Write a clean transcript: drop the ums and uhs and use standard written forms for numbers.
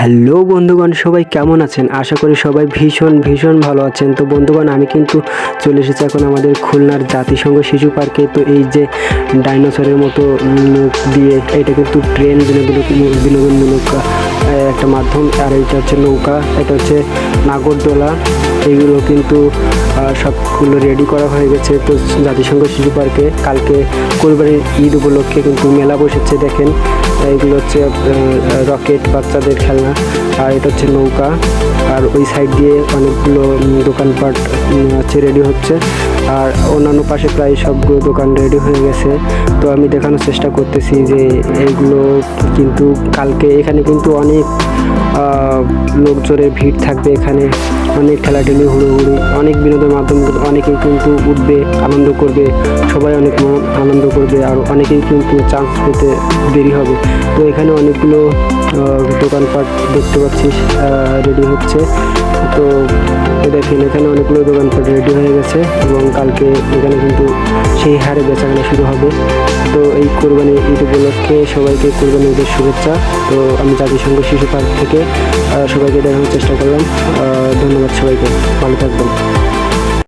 Hello বন্ধুগণ, সবাই কেমন আছেন? আশা করি সবাই ভীষণ ভালো আছেন। তো বন্ধুগণ, আমি কিন্তু চলে এসেছি এখন আমাদের খুলনার জাতিসংঘ শিশু পার্কে। তো এই যে ডাইনোসরের মতো মুখ দিয়ে, এটা কিন্তু ট্রেন বিনোদনমূলক একটা মাধ্যম। আর এইটা হচ্ছে নৌকা, এটা হচ্ছে নাগরদোলা। এইগুলো কিন্তু সবগুলো রেডি করা হয়ে গেছে। তো জাতিসংঘ শিশু পার্কে কালকে কোরবানির ঈদ উপলক্ষে কিন্তু মেলা বসেছে। দেখেন, এইগুলো হচ্ছে রকেট, বাচ্চাদের খেলনা। আর এটা হচ্ছে নৌকা। আর ওই সাইড দিয়ে অনেকগুলো দোকানপাট আছে, রেডি হচ্ছে। আর অন্যান্য পাশে প্রায় সবগুলো দোকান রেডি হয়ে গেছে। তো আমি দেখানোর চেষ্টা করতেছি যে এইগুলো কিন্তু কালকে এখানে কিন্তু অনেক লোকজনের ভিড় থাকবে। এখানে অনেক ঠেলাঠেলি, হুড়োহুড়ি, অনেক বিনোদনের মাধ্যম। অনেকেই কিন্তু উঠবে, আনন্দ করবে, সবাই অনেক আনন্দ করবে। আর অনেকেই কিন্তু চান্স পেতে দেরি হবে। তো এখানে অনেকগুলো দোকানপাট দেখতে পাচ্ছি রেডি হচ্ছে। তো দেখেন, এখানে অনেকগুলো দোকানপাট রেডি হয়ে গেছে এবং কালকে এখানে কিন্তু সেই হারে বেচাকেনা শুরু হবে। তো এই কোরবানি ঈদ উপলক্ষে সবাইকে কোরবানি ঈদের শুভেচ্ছা। তো আমি জাতিসংঘ শিশু পার্ক থেকে সবাইকে দেখানোর চেষ্টা করলাম। ধন্যবাদ সবাইকে, ভালো থাকবেন।